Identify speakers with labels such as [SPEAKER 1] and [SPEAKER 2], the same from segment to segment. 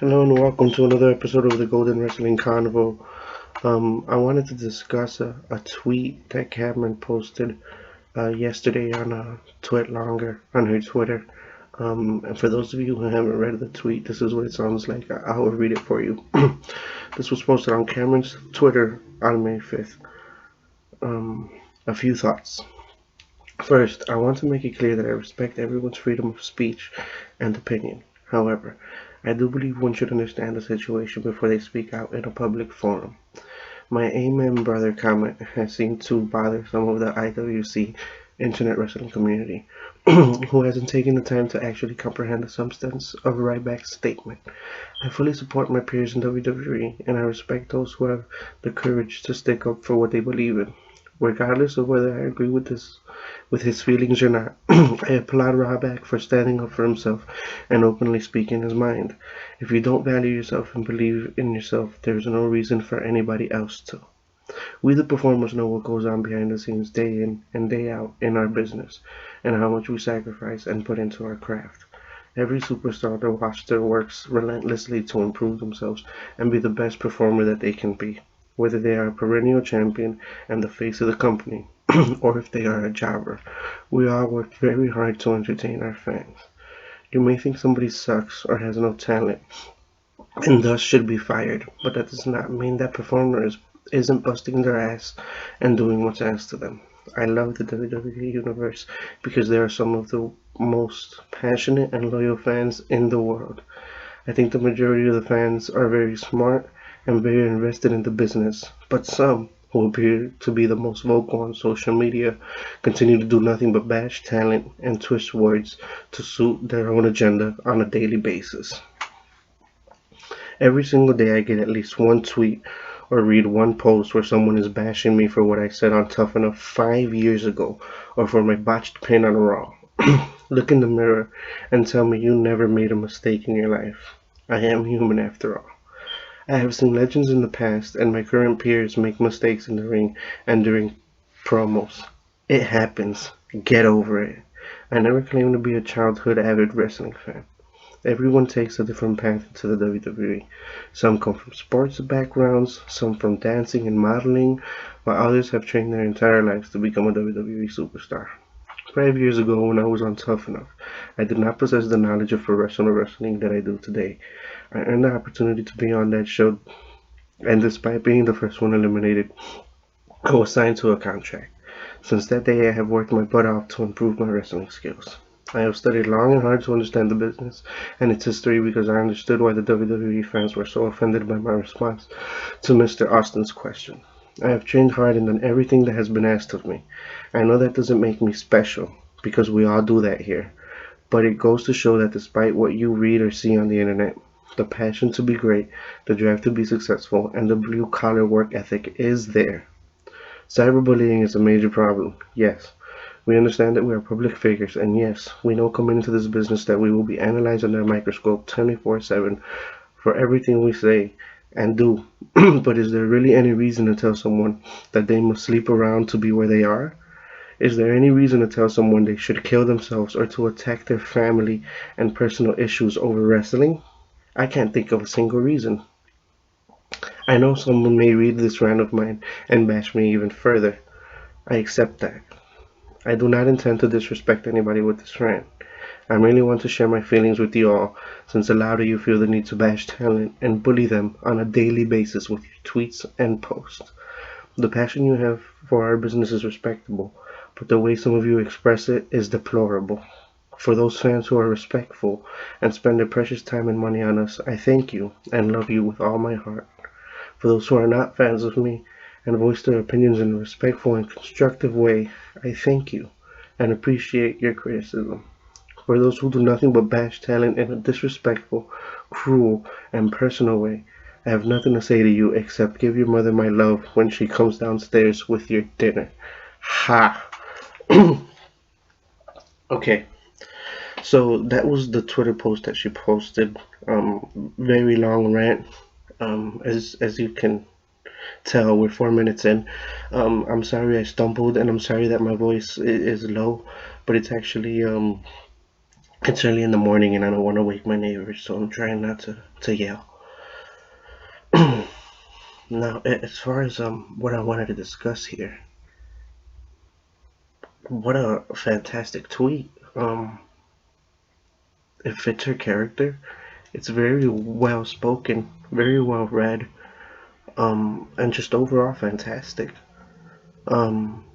[SPEAKER 1] Hello and welcome to another episode of the Golden Wrestling Convo. I wanted to discuss a tweet that Cameron posted yesterday on Twit Longer on her Twitter. And for those of you who haven't read the tweet, this is what it sounds like. I will read it for you. This was posted on Cameron's Twitter on May 5th. A few thoughts. First, I want to make it clear that I respect everyone's freedom of speech and opinion. However, I do believe one should understand the situation before they speak out in a public forum. My Amen Brother comment has seemed to bother some of the IWC internet wrestling community, who hasn't taken the time to actually comprehend the substance of Ryback's statement. I fully support my peers in WWE, and I respect those who have the courage to stick up for what they believe in. Regardless of whether I agree with his feelings or not, I applaud Ryback for standing up for himself and openly speaking his mind. If you don't value yourself and believe in yourself, there's no reason for anybody else to. We the performers know what goes on behind the scenes day in and day out in our business, and how much we sacrifice and put into our craft. Every superstar on the roster works relentlessly to improve themselves and be the best performer that they can be, whether they are a perennial champion and the face of the company, or if they are a jobber. We all work very hard to entertain our fans. You may think somebody sucks or has no talent and thus should be fired, but that does not mean that performers isn't busting their ass and doing what's asked of them. I love the WWE Universe because they are some of the most passionate and loyal fans in the world. I think the majority of the fans are very smart and very invested in the business, but some, who appear to be the most vocal on social media, continue to do nothing but bash talent and twist words to suit their own agenda on a daily basis. Every single day I get at least one tweet or read one post where someone is bashing me for what I said on Tough Enough 5 years ago or for my botched pin on Raw. Look in the mirror and tell me you never made a mistake in your life. I am human after all. I have seen legends in the past and my current peers make mistakes in the ring and during promos. It happens. Get over it. I never claimed to be a childhood avid wrestling fan. Everyone takes a different path into the WWE. Some come from sports backgrounds, some from dancing and modeling, while others have trained their entire lives to become a WWE superstar. 5 years ago, when I was on Tough Enough, I did not possess the knowledge of professional wrestling that I do today. I earned the opportunity to be on that show, and despite being the first one eliminated, I was signed to a contract. Since that day, I have worked my butt off to improve my wrestling skills. I have studied long and hard to understand the business and its history because I understood why the WWE fans were so offended by my response to Mr. Austin's question. I have trained hard and done everything that has been asked of me. I know that doesn't make me special, because we all do that here, but it goes to show that despite what you read or see on the internet, the passion to be great, the drive to be successful, and the blue-collar work ethic is there. Cyberbullying is a major problem, yes. We understand that we are public figures, and yes, we know coming into this business that we will be analyzed under a microscope 24/7 for everything we say and do. But is there really any reason to tell someone that they must sleep around to be where they are? Is there any reason to tell someone they should kill themselves or to attack their family and personal issues over wrestling? I can't think of a single reason. I know someone may read this rant of mine and bash me even further. I accept that. I do not intend to disrespect anybody with this rant. I merely want to share my feelings with you all, since a lot of you feel the need to bash talent and bully them on a daily basis with your tweets and posts. The passion you have for our business is respectable, but the way some of you express it is deplorable. For those fans who are respectful and spend their precious time and money on us, I thank you and love you with all my heart. For those who are not fans of me and voice their opinions in a respectful and constructive way, I thank you and appreciate your criticism. For those who do nothing but bash talent in a disrespectful, cruel, and personal way, I have nothing to say to you except give your mother my love when she comes downstairs with your dinner. Ha! Okay, so that was the Twitter post that she posted. Very long rant. As you can tell, we're 4 minutes in. I'm sorry I stumbled, and I'm sorry that my voice is low, but it's actually It's early in the morning and I don't want to wake my neighbors, so I'm trying not to yell. Now, as far as what I wanted to discuss here, what a fantastic tweet. It fits her character. It's very well spoken, very well read, and just overall fantastic. Um,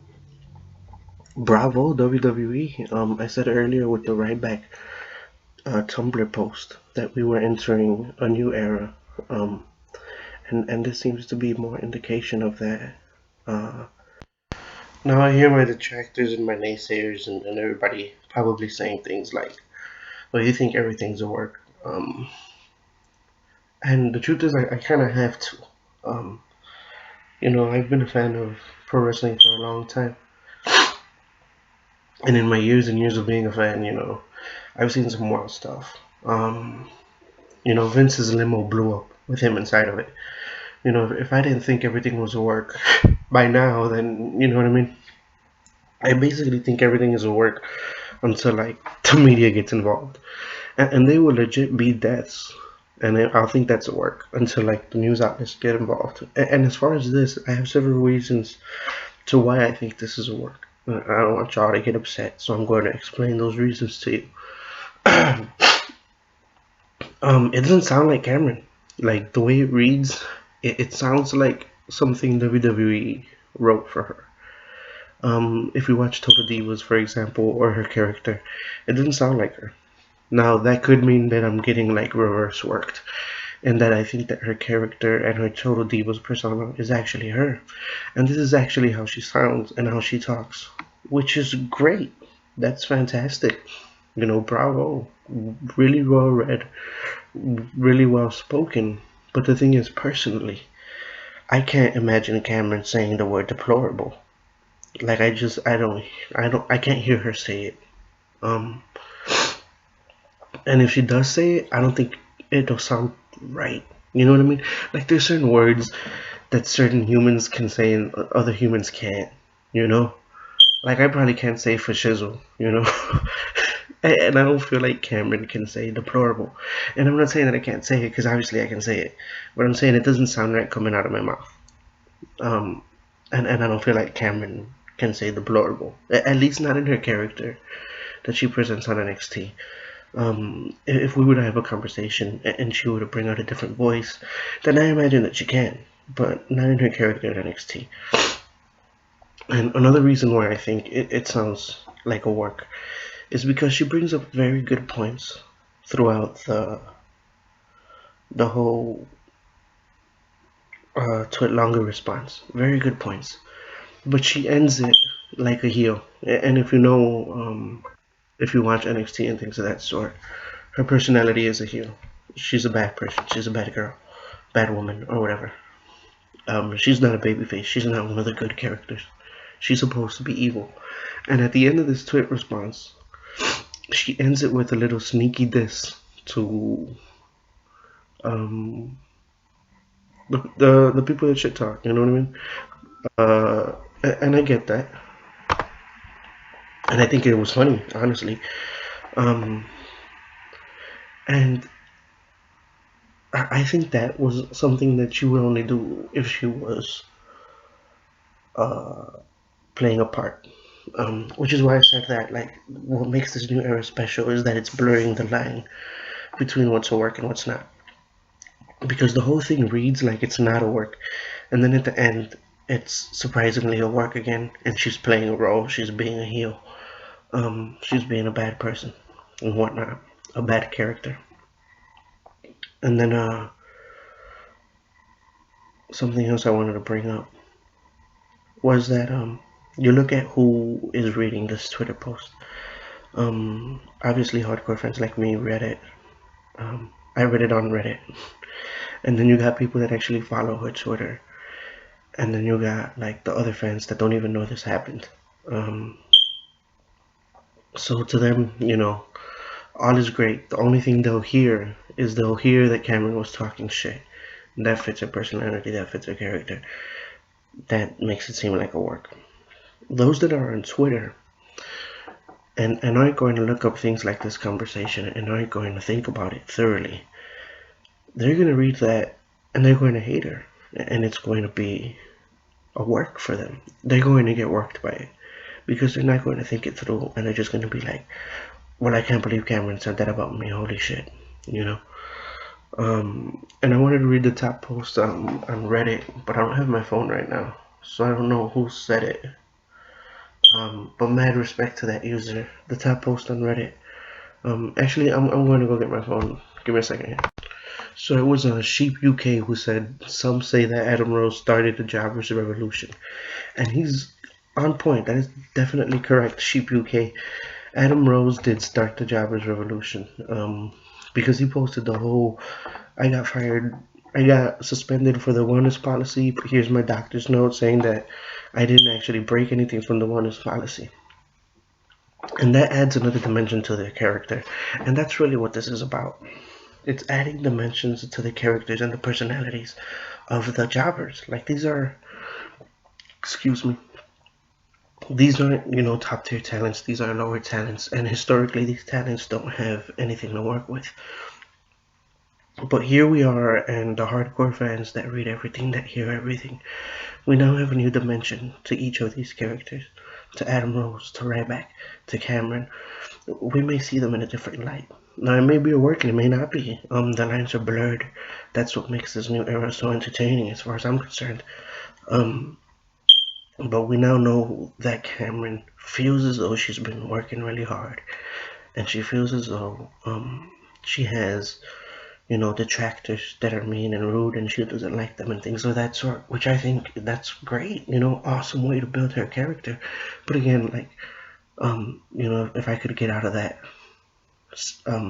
[SPEAKER 1] Bravo WWE. I said earlier with the right back Tumblr post that we were entering a new era, um, and this seems to be more indication of that. Uh, Now I hear my detractors and my naysayers and everybody probably saying things like, "Well, you think everything's a work," and the truth is, I kind of have to. Um, I've been a fan of pro wrestling for a long time, and in my years and years of being a fan, I've seen some wild stuff. Vince's limo blew up with him inside of it. If I didn't think everything was a work by now, then you know what I mean. I basically think everything is a work until like the media gets involved, and they will legit be deaths. And I'll think that's a work until like the news outlets get involved. And as far as this, I have several reasons to why I think this is a work. I don't want y'all to get upset, so I'm going to explain those reasons to you. It doesn't sound like Cameron. Like the way it reads, it sounds like something WWE wrote for her. If you watch Total Divas, for example, or her character, it doesn't sound like her. Now that could mean that I'm getting like reverse worked, and that I think that her character and her Total Divas persona is actually her, and this is actually how she sounds and how she talks, which is great. That's fantastic. Bravo. Really well read, really well spoken. But the thing is, personally, I can't imagine Cameron saying the word deplorable. Like I can't hear her say it. Um, and if she does say it, I don't think it'll sound right. You know what I mean? Like there's certain words that certain humans can say and other humans can't. You know? Like I probably can't say for shizzle. You know? And I don't feel like Cameron can say deplorable. And I'm not saying that I can't say it because obviously I can say it, but I'm saying it doesn't sound right coming out of my mouth. Um, and I don't feel like Cameron can say deplorable. At least not in her character that she presents on NXT. If we were to have a conversation and she were to bring out a different voice, then I imagine that she can, but not in her character at NXT. And another reason why I think it sounds like a work is because she brings up very good points throughout the whole Twit Longer response. Very good points, but she ends it like a heel. And if you watch NXT and things of that sort, her personality is a heel. She's a bad person. She's a bad girl, bad woman, or whatever. She's not a babyface. She's not one of the good characters. She's supposed to be evil. And at the end of this tweet response, she ends it with a little sneaky diss to um, the people that shit talk. You know what I mean? And I get that, and I think it was funny, honestly. Um, and I think that was something that she would only do if she was uh, playing a part. Which is why I said that, like, what makes this new era special is that it's blurring the line between what's a work and what's not. Because the whole thing reads like it's not a work, and then at the end, it's surprisingly a work again, and she's playing a role, she's being a heel, she's being a bad person, and whatnot, a bad character. And then, something else I wanted to bring up was that, you look at who is reading this Twitter post. Obviously, hardcore fans like me read it. I read it on Reddit. And then you got people that actually follow her Twitter. And then you got like the other fans that don't even know this happened. So to them, all is great. The only thing they'll hear is they'll hear that Cameron was talking shit. That fits her personality, that fits her character. That makes it seem like a work. Those that are on Twitter, and aren't going to look up things like this conversation and aren't going to think about it thoroughly, they're going to read that and they're going to hate her. And it's going to be a work for them. They're going to get worked by it because they're not going to think it through, and they're just going to be like, well, I can't believe Cameron said that about me. Holy shit, you know? And I wanted to read the top post on Reddit, but I don't have my phone right now, so I don't know who said it. But mad respect to that user. The top post on Reddit. Actually, I'm going to go get my phone. Give me a second here. So it was Sheep UK who said, some say that Adam Rose started the jobbers revolution. And he's on point. That is definitely correct, Sheep UK. Adam Rose did start the jobbers revolution. Because he posted the whole, I got suspended for the wellness policy. Here's my doctor's note saying that I didn't actually break anything from the wellness policy. And that adds another dimension to their character. And that's really what this is about. It's adding dimensions to the characters and the personalities of the jobbers. Like, these are, excuse me, these aren't, top tier talents. These are lower talents. And historically, these talents don't have anything to work with. But here we are, and the hardcore fans that read everything, that hear everything, we now have a new dimension to each of these characters. To Adam Rose, to Ryback, to Cameron. We may see them in a different light. Now, it may be a work, and it may not be. The lines are blurred. That's what makes this new era so entertaining, as far as I'm concerned. But we now know that Cameron feels as though she's been working really hard, and she feels as though she has, detractors that are mean and rude, and she doesn't like them and things of that sort, which I think that's great. Awesome way to build her character. But again, like, if I could get out of that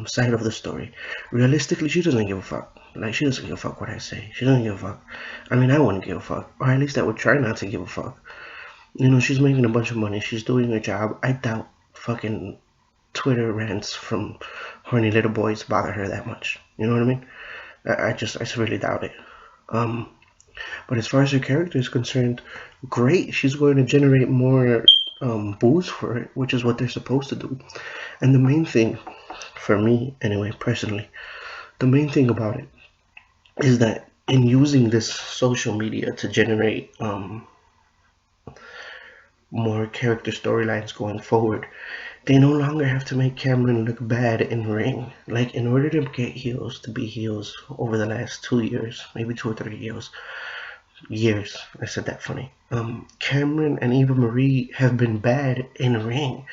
[SPEAKER 1] side of the story, realistically, she doesn't give a fuck. Like, she doesn't give a fuck what I say. She doesn't give a fuck. I mean, I wouldn't give a fuck, or at least I would try not to give a fuck. She's making a bunch of money. She's doing her job. I doubt fucking Twitter rants from horny little boys bother her that much. You know what I mean? I just really doubt it. But as far as her character is concerned, great. She's going to generate more booze for it, which is what they're supposed to do. And the main thing, for me anyway, personally, the main thing about it is that in using this social media to generate more character storylines going forward, they no longer have to make Cameron look bad in ring. Like, in order to get heels to be heels over the last 2 years, maybe 2 or 3 years, I said that funny. Cameron and Eva Marie have been bad in ring.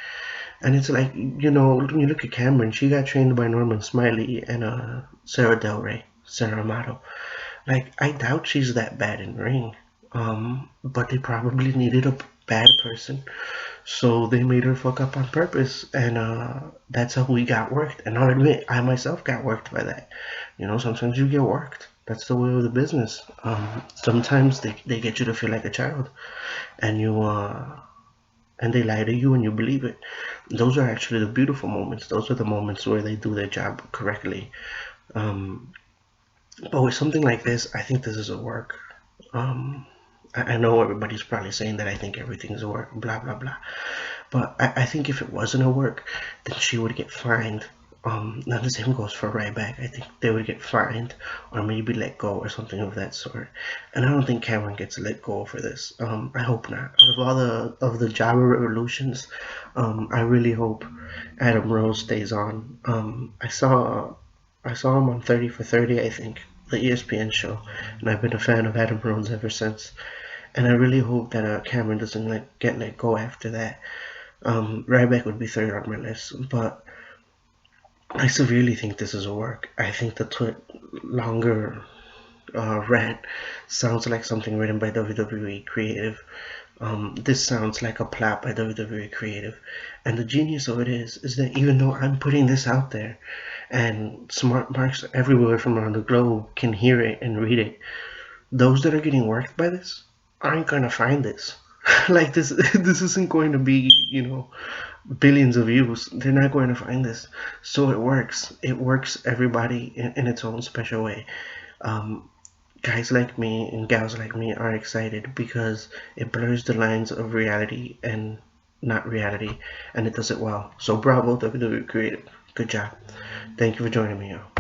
[SPEAKER 1] And it's like, when you look at Cameron, she got trained by Norman Smiley and Sarah Del Rey, Sarah Amato. Like, I doubt she's that bad in ring. But they probably needed a bad person, so they made her fuck up on purpose, and that's how we got worked. And I'll admit, I myself got worked by that. Sometimes you get worked. That's the way of the business. Sometimes they get you to feel like a child, and and they lie to you and you believe it. Those are actually the beautiful moments. Those are the moments where they do their job correctly. But with something like this, I think this is a work. I know everybody's probably saying that I think everything's a work, blah, blah, blah. But I think if it wasn't a work, then she would get fined. Now the same goes for Ryback. I think they would get fined or maybe let go or something of that sort. And I don't think Cameron gets let go for this. I hope not. Out of all the Jabba revolutions, I really hope Adam Rose stays on. I saw him on 30 for 30, I think, the ESPN show, and I've been a fan of Adam Rose ever since. And I really hope that Cameron doesn't get let go after that. Ryback would be third on my list, but I severely think this is a work. I think the longer rant sounds like something written by WWE Creative. This sounds like a plot by WWE Creative. And the genius of it is that even though I'm putting this out there, and smart marks everywhere from around the globe can hear it and read it, those that are getting worked by this aren't gonna find this. Like, this isn't going to be, billions of views. They're not going to find this. So it works everybody in its own special way. Guys like me and gals like me are excited because it blurs the lines of reality and not reality, and it does it well. So bravo, WWE Creative. Good job. Thank you for joining me, y'all.